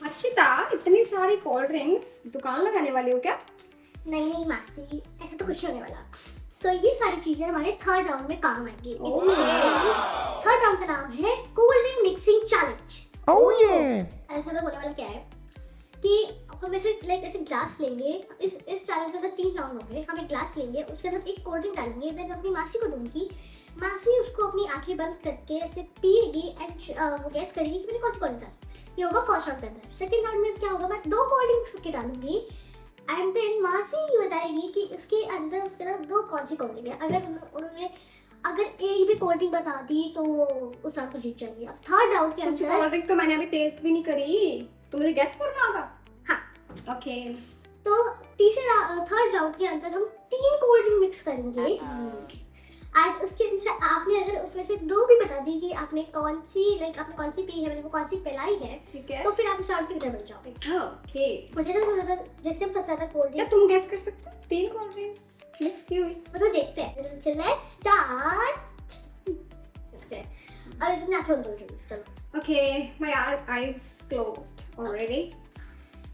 अक्षिता, इतनी सारी cold drinks दुकान लगाने वाली हो क्या? नहीं मासी, ऐसा तो कुछ नहीं होने वाला। सो ये सारी चीजें हमारे थर्ड राउंड में काम आएंगी। थर्ड राउंड का नाम है कोल्ड ड्रिंक मिक्सिंग चैलेंज। ऐसा तो होने वाला क्या है कि हम ऐसे ऐसे ग्लास लेंगे। इस चैलेंज में 3 राउंड होंगे। हम एक ग्लास लेंगे, उसके अंदर एक कोल्ड ड्रिंक डालेंगे, देन अपनी मासी को दूंगी। मासी उसको अपनी आंखें बंद करके ऐसे पिएगी एंड वो गैस करेगी कि मैंने कौन सा कोल्ड ड्रिंक। ये होगा फर्स्ट राउंड के अंदर। सेकंड राउंड में क्या होगा, मैं 2 कोल्ड ड्रिंक्स के डालूंगी एंड देन मासी ही बताएगी कि उसके अंदर उसके ना 2 कौन सी कोल्ड ड्रिंक है। उन्होंने अगर एक भी कोल्ड ड्रिंक बता दी तो उस राउंड को जीत जाएगी। अब थर्ड राउंड के कुछ अंदर कोल्ड ड्रिंक तो मैंने अभी टेस्ट भी नहीं करी, तो मुझे गैस करना होगा। हाँ ओके। तो थर्ड राउंड के अंदर हम 3 कोल्ड ड्रिंक मिक्स करेंगे एंड उसके अंदर आपने अगर उसमें से 2 भी बता दी कि आपने कौन सी पी है, मैंने वो कौन सी पिलाई है, ठीक है। तो फिर आप उस राउंड के विनर बन जाओगे। ओके। मुझे तो सबसे ज्यादा जिसने सबसे ज्यादा कोल्ड क्या ड्रिंक तुम गैस कर सकते हो? 3 कोल्ड ड्रिंक मिक्स की हुई। वो तो देखते हैं। चलो लेट्स स्टार्ट। अब तुमने आंखें बंद कर ली, चलो। Okay, my eyes closed already.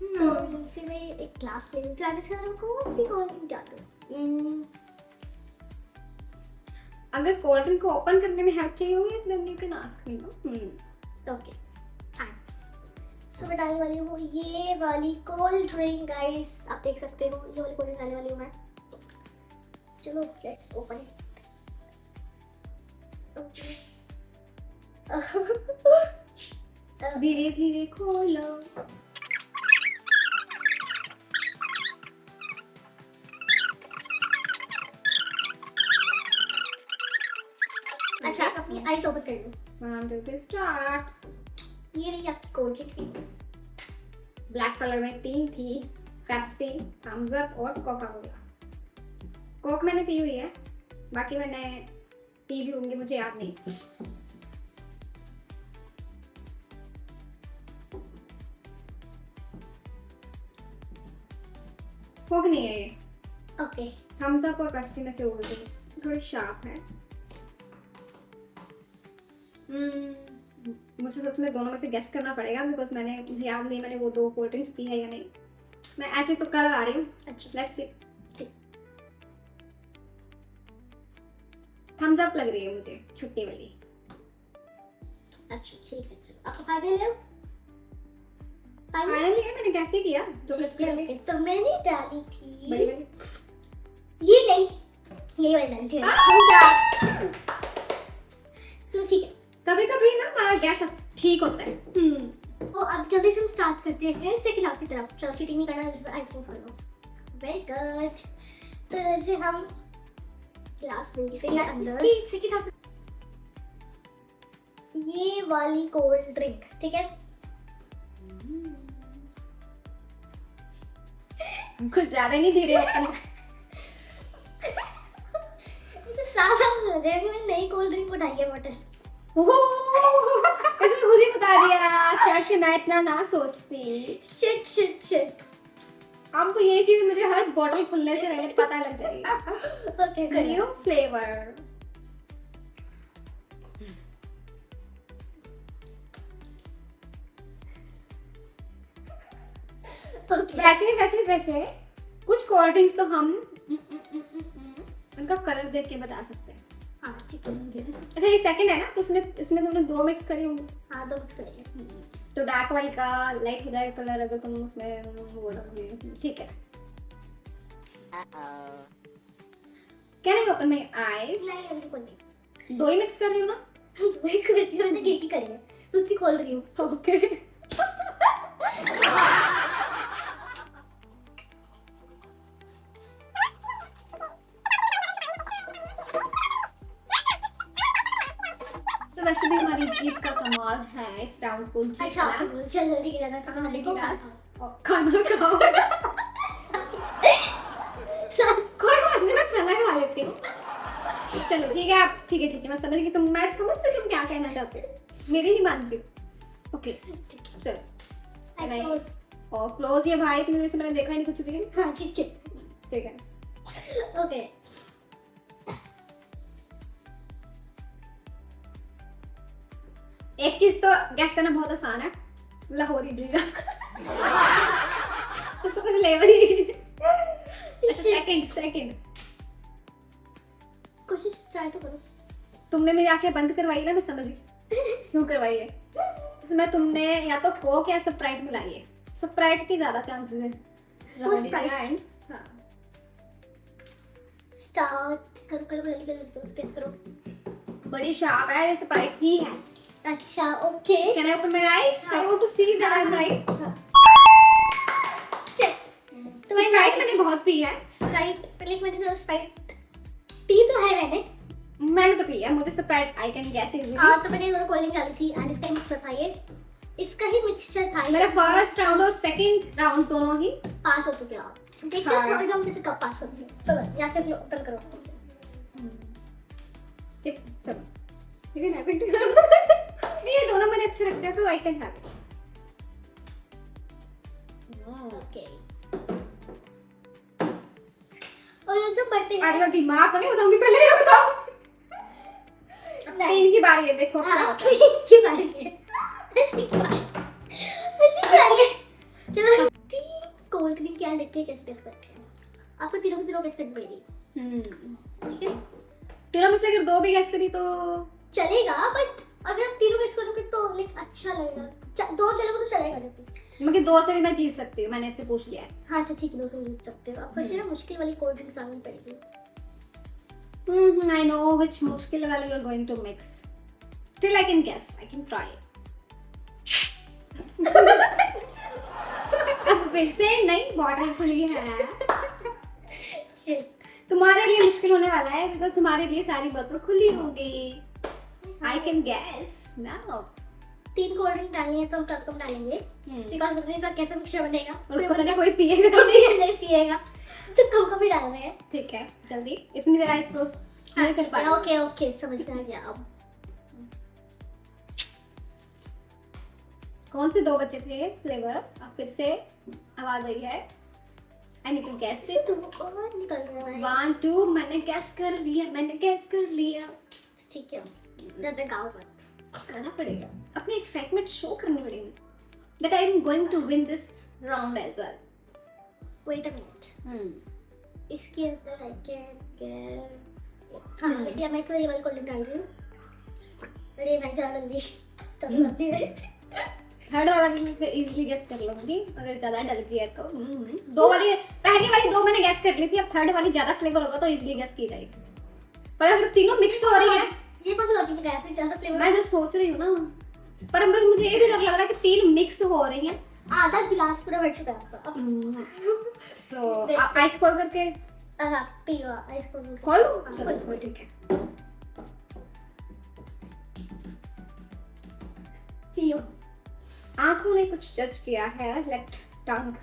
So इसी में एक ग्लास ले लेती हूँ। इसके अंदर कौन सी कोल्ड ड्रिंक डालूं? अगर कोल्ड ड्रिंक को ओपन करने में हेल्प चाहिए होगी then you can ask me. Okay thanks. So मैं डालने वाली हूँ ये वाली कोल्ड ड्रिंक। गाइस आप देख सकते हो ये वाली कोल्ड ड्रिंक डालने वाली हूँ मैं। चलो लेट्स ओपन इट। धीरे धीरे खोलो। अच्छा अपनी आईज ओपन कर लो। 1 2 3 स्टार्ट। ये रही आपकी कोल्ड ड्रिंक। ब्लैक कलर में 3 थी, पेप्सी, थम्स अप और कोका कोला। कोक मैंने पी हुई है, बाकी मैंने पी भी होंगी, मुझे याद नहीं। कोक नहीं है ये। ओके थम्स अप और पेप्सी में से हो गई, थोड़ी शार्प है। मुझे सच में दोनों में से गेस करना पड़ेगा बिकॉज मुझे याद नहीं मैंने वो 2 कोल्ड ड्रिंक्स पी है या नहीं। मैं ऐसे तुक्का लगा रही हूँ। अच्छा लेट्स सी। थम्स अप लग रही है मुझे, छुट्टी वाली। अच्छा ठीक है। चलो आपका फाइनल है। फाइनली है, मैंने कैसे किया जो गेस कर ली। तो मैंने डाली थी बड़ी वाली। ये नहीं, ये वाली डाली थी। तो ठीक है, कभी कभी ना हमारा गैस ठीक होता है। तो अब जल्दी से हम स्टार्ट करते हैं सेकंड हाफ की तरफ। चलो चीटिंग नहीं करना, आईफोन खोलो। Very good. तो जैसे हम ग्लास लेंगे अंदर सेकंड हाफ ये वाली कोल्ड ड्रिंक, ठीक है। कुछ ज्यादा नहीं धीरे होता। तो साफ लग रहा है कि मैंने नई कोल्ड ड्रिंक उठाई है बोतल। इसने खुद ही बता दिया, शायद से मैं इतना ना सोचती। Shit shit shit. आपको ये चीज मुझे हर बोतल खुलने से पहले पता लग जाएगी। Okay new flavour. वैसे कुछ कोल्ड ड्रिंक्स तो हम उनका कलर देख के बता सकते हैं। हाँ ठीक है। अच्छा ये सेकंड है ना, तो इसमें तुमने 2 मिक्स करी होंगी। हाँ 2 मिक्स करेंगे। तो डार्क वाली का लाइट हो जाएगा कलर अगर तुम उसमें वो रखोगे। ठीक है। Can I open my eyes? नहीं अभी खोल नहीं। 2 ही मिक्स कर रही हो ना? वही कर रही हूँ, मैंने एक ही करी है, दूसरी खोल रही हूँ। ओके। तो वैसे भी हमारी जीत का कमाल है इस राउंड को जीतना। अच्छा चल जल्दी गिरा था खाने को की खाना खाओ। कोई बात नहीं, मैं खाना खा लेती हूँ। चलो ठीक है, आप ठीक है मैं समझ गई। मैं समझती तुम क्या कहना चाहते हो, मेरी ही मानती हूँ। ओके चलो और क्लोज। ये भाई इतने देर से मैंने देखा ही नहीं कुछ भी। हाँ ठीक है ठीक है। ओके एक चीज तो गैस करना बहुत आसान है, लाहौरी जीरा। उसका तो फ्लेवर ही। अच्छा सेकंड कोशिश ट्राई तो करो। तुमने मेरी आंखें बंद करवाई ना, मैं समझ गई क्यों करवाई है। इसमें तुमने या तो कोक या स्प्राइट मिलाई है। स्प्राइट की ज्यादा चांसेस है। स्प्राइट। हाँ स्टार्ट करो टेस्ट करो। बड़ी शार्प है, स्प्राइट ही है। अच्छा okay. Can I open my eyes? I want to see that I'm right. Sprite मैंने बहुत पी है। स्प्राइट पहले मैंने तो स्प्राइट पी तो है मैंने तो पी है, मुझे Sprite I can gas easily. तो मैंने दोनों कोल्ड ड्रिंक डाली थी एंड इसका ही मिक्सचर था ये। इसका ही मिक्सचर था। मेरा फर्स्ट राउंड और सेकंड राउंड दोनों ही पास हो चुके हो। देखते हैं थर्ड राउंड कैसे कब पास होते हैं। चलो या फिर ओपन करो। चलो you can have it. ये दोनों मुझे अच्छे लगते हैं तो I can have it. Okay और ये सब बढ़ते हैं। आज मैं बीमार तो नहीं हो जाऊंगी, पहले ये बताओ। तीन की बारी है, देखो क्या होता है। तीन की बारी है। ऐसी की बारी है। चलो तीन कोल्ड ड्रिंक क्या देखते हैं कैसे टेस्ट करते हैं। आपको तीनों की तीनों टेस्ट करनी पड़ेगी। ठीक है। तीनों में से अगर दो भी गैस करी तो चलेगा, बट अगर आप तीनों टेस्ट करोगे तो लाइक अच्छा लगेगा। दो चलेगा तो चलेगा जब। मगर दो से भी मैं जीत सकती हूँ, मैंने इससे पूछ लिया है। हाँ तो ठीक है, दो से जीत सकते हो। आपको ना मुश्किल वाली कोल्ड ड्रिंक डालनी पड़ेगी। I know which मुश्किल वाली you are going to mix. Still I can guess, I can try. अब फिर से नई बॉटल खुली है। तुम्हारे लिए मुश्किल होने वाला है बिकॉज तुम्हारे लिए सारी बोतल खुली होगी। I can guess now. तीन कोल्ड ड्रिंक डालनी है तो हम कम डालेंगे बिकॉज़ अपने साथ कैसा मिक्सचर बनेगा और पता नहीं कोई पिएगा तो नहीं पिएगा तो कम कम ही डाल रहे हैं। ठीक है जल्दी, इतनी देर आइस क्लोज नहीं कर पाया। ओके ओके समझ में आ गया। अब कौन से दो बचे थे फ्लेवर? अब फिर से आवाज आई है। I need to guess it. तो और निकल रहा है। 1 2 मैंने गैस कर लिया। ठीक है डरते गाओ मत, करना पड़ेगा, अपनी एक्साइटमेंट शो करनी पड़ेगी that I am going to win this round as well. Wait a minute. इसके अंदर आई कैन गेट हां बेटा मैं इसको ये वाली कोल्ड ड्रिंक डाल रही हूं। अरे मैं ज्यादा जल्दी तो जल्दी में थर्ड वाला भी मैं इजीली गेस कर लूंगी अगर ज्यादा डलती है तो। दो वाली, पहली वाली दो मैंने गेस कर ली थी, अब थर्ड वाली ज्यादा फ्लेवर होगा तो इजीली गेस की जाएगी। पर अगर तीनों मिक्स हो रही है, ये कौन सा लॉजिक लगाया फिर ज्यादा फ्लेवर? मैं जो सोच रही हूं ना, पर मुझे ये भी डर लग रहा है कि तीन मिक्स हो रही हैं। आधा गिलास पूरा भर चुका है आपका। सो आइस खोल करके हां पियो आइस खोल लो। चलो ठीक है पियो। आंखों ने कुछ जज किया है, लेट टंग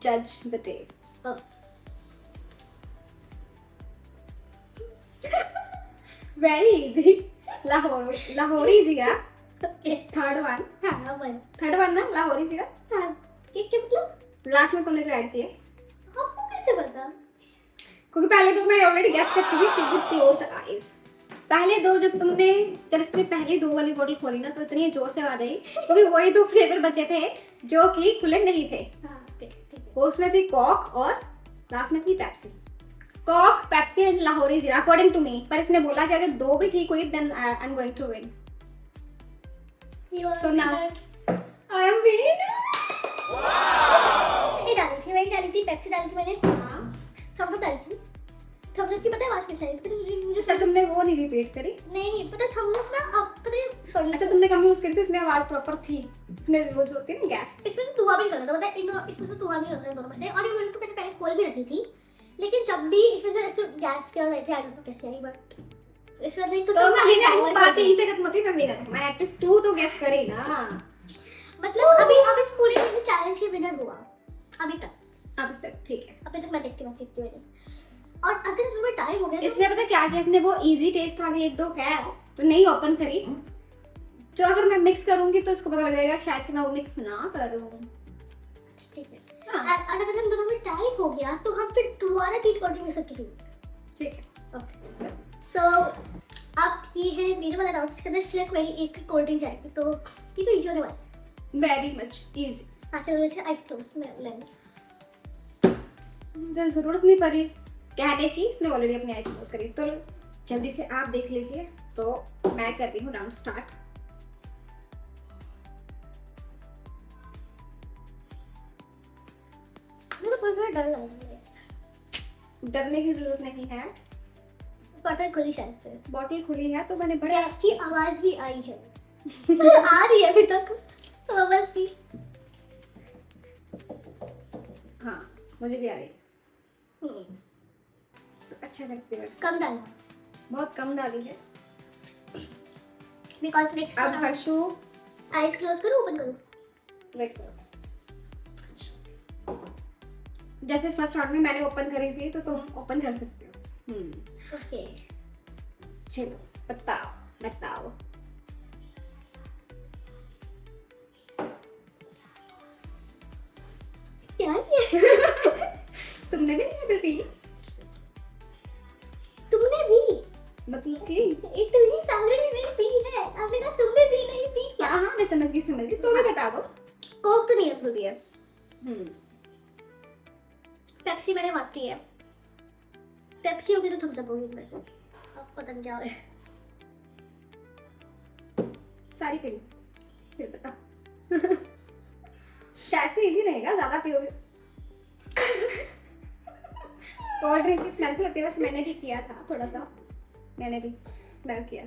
जज the taste. Very easy. Lahori jeera. Third one ना लाहौरी जीरा। क्या मतलब लास्ट में तुमने जो ऐड किया आपको कैसे पता? क्योंकि पहले तो मैं ऑलरेडी गेस कर चुकी थी विद क्लोज्ड आईज। पहले दो जब इसने पहली दो वाली बोतल खोली ना तो इतनी जोर से आवाज आई क्योंकि वही दो फ्लेवर बचे थे जो कि खुले नहीं थे। वो उसमें थी कॉक और लास्ट में थी Pepsi. Coke, Pepsi and Lahori Zeera according to me. पर इसने बोला कि अगर दो भी ठीक हुई then I am going to win. So now I am winning. ये डाली थी पेप्सी डाली थी मैंने। हां सब डाली थी। थम लोग की पता है आवाज कैसे आई? मुझे सर तुमने वो नहीं रिपीट करी? नहीं पता थम लोग ना अब पता है सॉरी। अच्छा तुमने कम यूज करी थी, इसमें आवाज प्रॉपर थी। इसमें वो जो होती है ना गैस, इसमें तो धुआं भी निकलता था, पता है इसमें तो धुआं भी निकलता है दोनों में से। और ये बोल तो मैंने पहले खोल भी रखी थी लेकिन जब भी इसमें से ऐसे गैस के और आई थी आई डोंट नो कैसे आई बट इसका नहीं तो मैं वो बात यहीं पे खत्म होती है। मैं एटलीस्ट 2 तो गैस करी ना। मतलब अभी अब इस पूरे में चैलेंज के विनर हुआ अभी तक। ठीक है अभी तक मैं देखती मैंने। और अगर तुम्हें टाइम हो गया इसने पता क्या किया, इसने वो इजी टेस्ट वाली एक दो है तो नहीं ओपन करी। जो अगर मैं मिक्स करूंगी तो इसको पता लग जाएगा शायद से मैं वो मिक्स ना करूं। ठीक है। और अगर हम दोनों में टाई हो गया तो हम फिर दोबारा 3 कोल्ड ड्रिंक मिल सकते हैं। ठीक है ओके। सो अब ये है मेरे वाला राउंड। इसके अंदर सिर्फ मेरी एक कोल्ड ड्रिंक जाएगी तो ये तो इजी होने वाला है। Very much easy. अच्छा मुझे आइस क्लोज में लेना। मुझे जरूरत नहीं पड़ी कहने की, इसने ऑलरेडी अपनी आईज क्लोज करी। तो जल्दी से आप देख लीजिए। तो मैं कर रही हूँ राउंड स्टार्ट। मुझे बहुत डर लग रहा है। डरने की जरूरत नहीं है, बॉटल खुली शायद से। बॉटल खुली है तो मैंने बड़े गैस की आवाज भी आई है। आ रही है अभी तक आवाज की। हाँ मुझे भी आ रही है। अच्छा करती है। कम डालना बहुत कम डाली है। बिकॉज नेक्स्ट अब हर्षु आइज क्लोज करूं ओपन करूं? वेट करो। जैसे फर्स्ट राउंड में मैंने ओपन करी थी तो तुम ओपन कर सकते हो। ओके चलो बताओ बताओ। क्या ये? तुमने भी नहीं पी? तुमने भी? मतलब कि इतनी सामने भी नहीं पी है। आपने कहा तुमने भी नहीं पी क्या? हाँ हाँ मैं समझ गई तो भी बता दो। कोक तो नहीं है भी है। पेप्सी मैंने बात की है। पेप्सी होगी तो थम्स अप होगी इनमें से। अब पता नहीं क्या है। सारी पी लो फिर बता। शायद से इजी रहेगा, ज्यादा पियोगे। कोल्ड ड्रिंक की स्मेल भी होती है, वैसे मैंने भी किया था थोड़ा सा। मैंने भी स्मेल किया।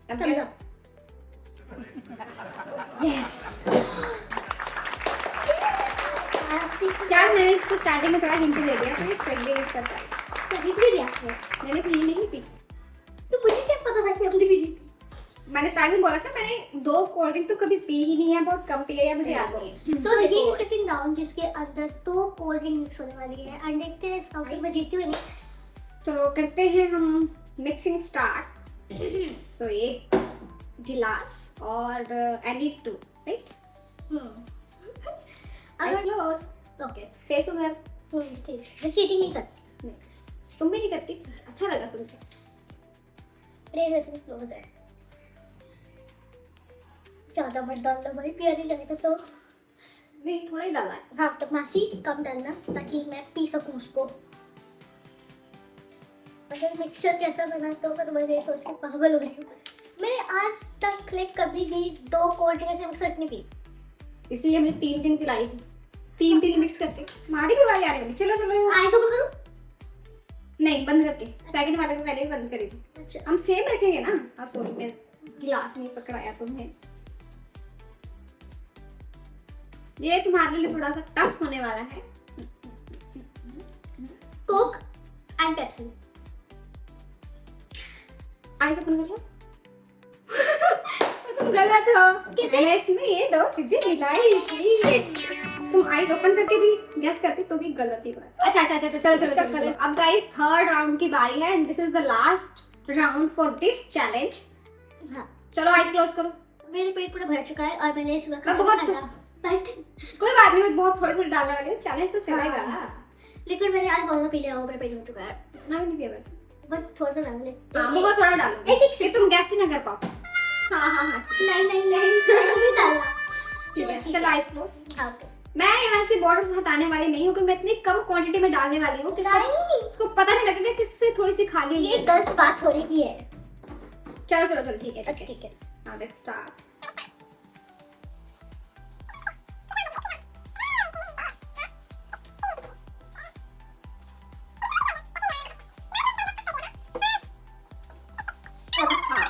अब थम्स अप। यस। शायद मैंने इसको स्टार्टिंग में थोड़ा हिंट दे दिया, तो ये सेकंड हिंट करता है। तो कितनी दिया आपने? मैंने पी नहीं पी। तो मुझे क्या पता था कि आपने भी नहीं पी? मैंने स्टार्टिंग में बोला था मैंने 2 कोल्ड ड्रिंक तो कभी पी ही नहीं है, बहुत कम पी है, मुझे याद नहीं है। तो ये सेकंड राउंड जिसके अंदर 2 कोल्ड ड्रिंक मिक्स होने वाली है एंड देखते हैं इस राउंड में जीती हुई नहीं। चलो करते हैं हम मिक्सिंग स्टार्ट। सो एक गिलास और आई नीड 2 राइट। अगर क्लोज ओके फेस उधर। ठीक मैं चीटिंग नहीं करती। तुम भी नहीं करती? अच्छा लगा सुन के। मेरे वैसे क्लोज है। ज्यादा मत डालना भाई, पिया नहीं जाएगा तो। नहीं थोड़ा ही डाला है। हाँ तो मासी कम डालना ताकि मैं पी सकूं उसको। अगर मिक्सचर कैसा बना तो मैं तुम्हारे सोच के पागल हो रही हूँ। मैंने आज तक कभी भी 2 कोल्ड ड्रिंक ऐसे मिक्स नहीं पी। इसलिए मुझे 3 दिन पिलाई थी, 3 मिक्स करके। हमारी भी बारी आने वाली। चलो चलो आइस ओपन करूं? नहीं बंद करके। सेकंड वाले में मैंने भी बंद करी थी। अच्छा हम सेम रखेंगे ना। हाँ सॉरी मैं गिलास नहीं पकड़ाया तुम्हें। ये तुम्हारे लिए थोड़ा सा टफ होने वाला है। Coke and Pepsi. Ice open कर लो। तुम गलत हो। मैंने इसमें ये 2 चीजें मिलाई थी। तुम आइस ओपन करके भी गेस करती तो भी गलत ही बात। अच्छा चलो। अब गाइस थर्ड राउंड की बारी है and this is the last round for this challenge. हाँ चलो आइस क्लोज करो। मेरे पेट पूरा भर चुका है और मैंने सुबह मैं बहुत खाया था। बट कोई बात नहीं, मैं बहुत थोड़ी डालने वाली हूँ। चैलेंज तो चलेगा। लिक्विड मैंने आज बहुत पी लिया होगा, मेरा पेट भर चुका है। ना भी नहीं पिया बस। बट थोड़ा सा डाल ले। हाँ बहुत थोड़ा डालो। एक से तुम गैस ही ना कर पाओ। हाँ नहीं नहीं डालना। ठीक है चलो आइस क्लोज। हाँ तो मैं यहाँ से बॉर्डर्स हटाने वाली नहीं हूँ, क्योंकि मैं इतनी कम क्वांटिटी में डालने वाली हूँ कि उसको पता नहीं लगेगा किससे थोड़ी सी खाली ये गलत बात हो रही है। चलो ठीक है अच्छा ठीक है। Now let's start.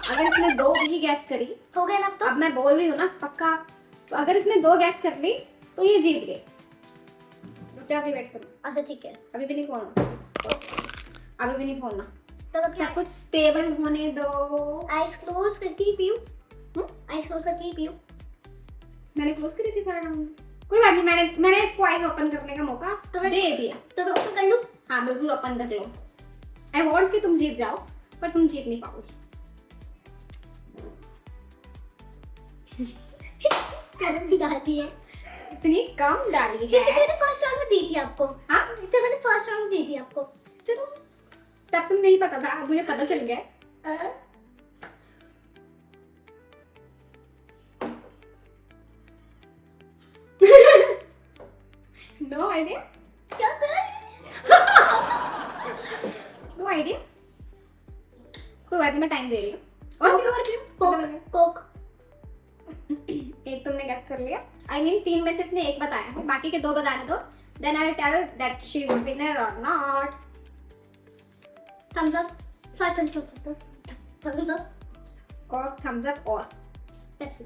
अगर इसने 2 भी गैस करी हो गया ना अब तो? अब मैं बोल रही हूँ ना पक्का, तो अगर इसने 2 गैस कर ली तो ये जीत गए। रुक अभी वेट करो। अच्छा ठीक है। अभी भी नहीं खोलना, अभी भी नहीं खोलना। तो सब कुछ स्टेबल होने दो। आइस क्लोज करके ही पीऊं? आइस क्लोज करके ही पीऊं? मैंने क्लोज करी थी थर्ड राउंड। कोई बात नहीं, मैंने इसको आइज ओपन करने का मौका तो मैं दे दिया। तो मैं ओपन कर लूं? हाँ बिल्कुल ओपन कर लो। आई वांट कि तुम जीत जाओ, पर तुम जीत नहीं पाओगे। भी डाली है। इतनी कम डाली ये तो है। मैंने फर्स्ट राउंड में दी थी आपको। हाँ तो मैंने फर्स्ट राउंड दी थी आपको। चलो तब तुम नहीं पता था, अब मुझे पता चल गया। नो आइडिया, क्या कर रहे हैं? No idea. कोई बात नहीं, मैं टाइम दे रही हूँ। और क्यों कोक कोक। एक तुमने गेस कर लिया। आई मीन 3 में से इसने एक बताया है, बाकी के 2 बताने दो, then I will tell that she is winner और not. Thums Up, sorry Thums Up, Coke, Thums Up और पेप्सी।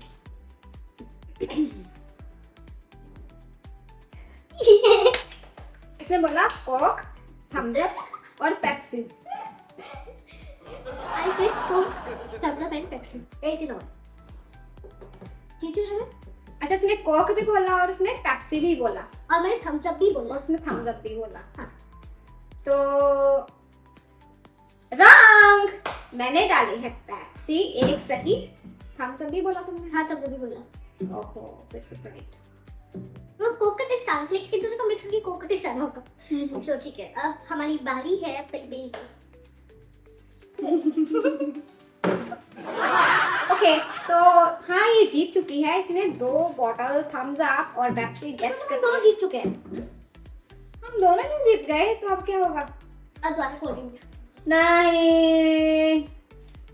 इसने बोला कोक, थम्स अप और Pepsi. I said Coke, Thums Up and Pepsi. 8 in all. ठीक है। अच्छा, इसने Coke भी बोला और उसने पेप्सी भी बोला और मैंने थम्स अप भी बोला। और उसने थम्स अप भी बोला। हाँ। तो रॉन्ग, मैंने डाली है पेप्सी, एक सही। थम्स अप भी बोला तुमने? हाँ थम्स अप भी बोला। ओहो, फिर से राइट। वो कोक का टेस्ट आना, लेकिन दोनों का मिक्स करके कोक का टेस्ट आना होगा। तो ठीक है, अब हमारी बारी है फिलबील की। ओके, तो हाँ ये जीत चुकी है। इसने 2 बॉटल थम्स अप और पेप्सी गेस हम कर दोनों जीत चुके हैं। हम दोनों ही जीत गए, तो अब क्या होगा? अब दोबारा खोलेंगे। नहीं,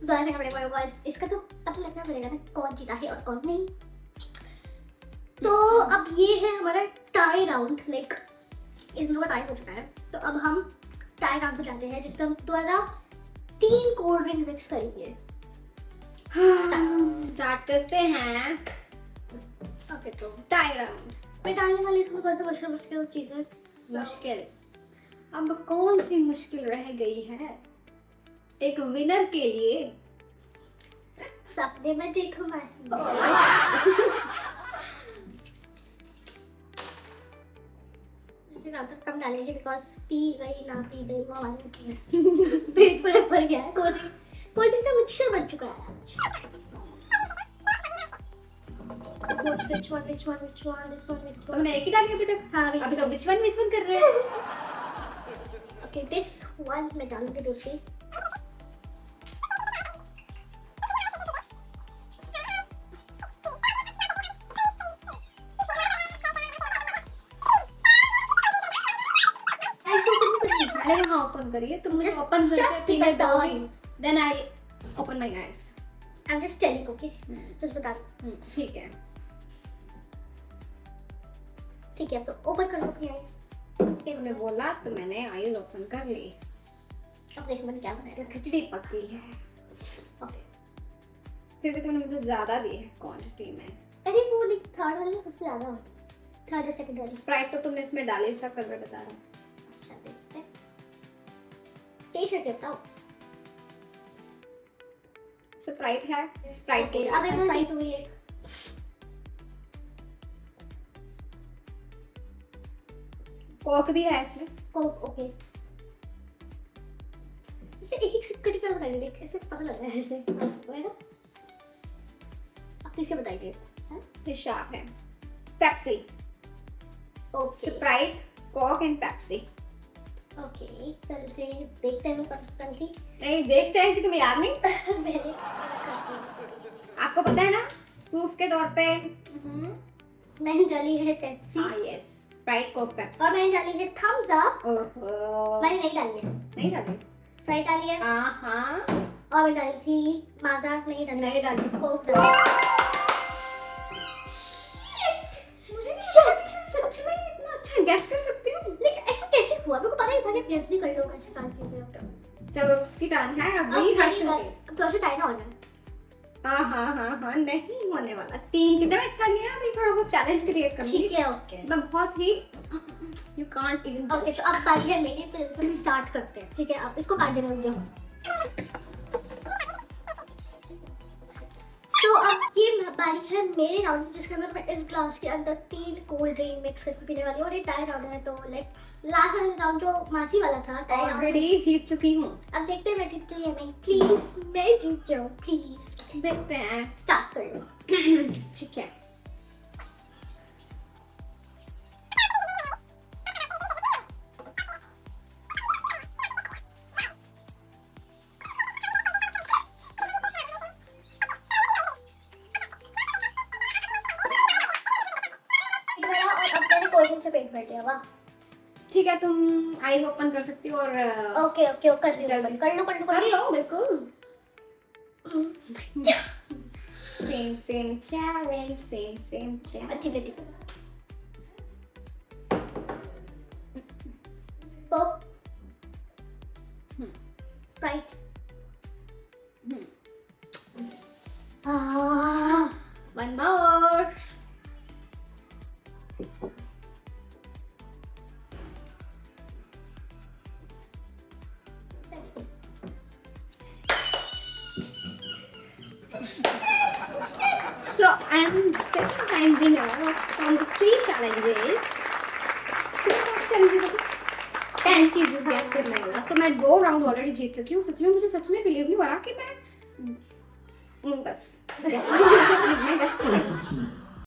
दोबारा करना पड़ेगा गाइस, इसका तो पता लगना पड़ेगा ना कौन जीता है और कौन नहीं। तो अब ये है हमारा टाई राउंड, लाइक इन दोनों का टाई हो चुका है। तो अब हम टाई राउंड पे जाते हैं, जिसमें हम दोबारा 3 कोल्ड ड्रिंक मिक्स करेंगे। स्टार्ट करते हैं ओके, तो टाई राउंड। मैं डालने वाली इसमें कौन सी मुश्किल मुश्किल चीजें? मुश्किल, अब कौन सी मुश्किल रह गई है एक विनर के लिए? सपने में देखो मासी। लेकिन अब तक कम डालेंगे बिकॉज पी गई ना पी गई वो हमारे पेट पूरे भर गया है। कोल्ड ड्रिंक का मिक्सचर बन चुका है। Which one? This one, which one? तुमने एक ही डाली अभी तक? हाँ अभी तो which one कर रहे हैं? ओके, दिस वन मैं डालूंगी दूसरी। अरे हाँ, ओपन करिए। तुम मुझे Just- ओपन just करके take पीने it down. दोगी, then I'll open my eyes. I'm just telling, okay? Just बता दो। ठीक है। ठीक है, तो ओपन करो अपनी आईज। तुमने बोला तो मैंने आईज ओपन कर ली। अब देखो मैंने क्या बनाया। तो खिचड़ी पक गई है। ओके, फिर भी तुमने मुझे ज्यादा दी है क्वांटिटी में। अरे वो लाइक थर्ड वाले में सबसे ज्यादा होता है। थर्ड और सेकंड वाले। स्प्राइट तो तुमने इसमें डाली, इसका कलर बता रहा हूँ। अच्छा देखते हैं। टी-शर्ट बताओ। स्प्राइट है, स्प्राइट के अब एक स्प्राइट हुई एक। कोक भी है इसमें। Coke, okay. इसे एक सिक्के का बताइए, लाइक ऐसे पता लग रहा है ऐसे है ना? आप किसे बताइए? ये शार्प है। Pepsi, okay Sprite, Coke and Pepsi. Okay, तो इसे देखते हैं मैं कौन थी। नहीं, देखते हैं कि तुम्हें याद नहीं। मैंने आपको पता है ना, प्रूफ के तौर पे। मैंने डाली है पेप्सी हाँ यस, स्प्राइट, कोक, पेप्सी। और मैंने डाली है थम्स अप। ओहो, मैंने नहीं डाली है। नहीं डाली। स्प्राइट डाली है हाँ, और मैं डाली थी माजा, नहीं डाली। नहीं डाली। कोक डाली। मुझे नहीं पता कि मैं सच में इतना अच्छा गैस कर सकती हूँ। लेकिन ऐसा कैसे हुआ? मेरे को पता ही था कि गैस भी कर लोगे ऐसे सारी चीजें। जब उसकी टर्न है, अभी हर्षू की। अब तो ऐसे टाइम ना हो जाए। हाँ, नहीं होने वाला। 3 कितना मैं इसका लिया, अभी थोड़ा सा चैलेंज क्रिएट करूंगी। ठीक है, ओके मैं बहुत ही यू कांट इवन। ओके, तो अब बारी है मेरी, तो स्टार्ट करते हैं। ठीक है, आप इसको काट देना मुझे। तो अब ये बारी है मेरे राउंड, जिसके अंदर मैं इस ग्लास के अंदर 3 कोल्ड ड्रिंक मिक्स करके पीने वाली हूँ। और ये टाई राउंड है, तो लाइक लास्ट वाला राउंड जो मासी वाला था टाई राउंड। ऑलरेडी जीत चुकी हूँ। अब देखते हैं मैं जीतती हूँ या नहीं। प्लीज मैं जीत जाऊँ प्लीज। देखते हैं। स्टार्ट कर लो। ठीक है। और अब मेरे कोल्ड ड्रिंक से पेट भर गया। वाह, ठीक है, तुम आईज ओपन कर सकती हो और ओके ओके कर रही हूँ, जल्दी कर लो कर लो बिल्कुल। Same same challenge, same same challenge. अच्छी बेटी pop Sprite one more. So I'm second time winner from the 3 challenges. 10 चीजें गैस करने वाला, तो मैं 2 राउंड ऑलरेडी जीत चुकी हूँ। सच में मुझे सच में बिलीव नहीं हो रहा कि मैं बस मैं गैस कर रही हूँ।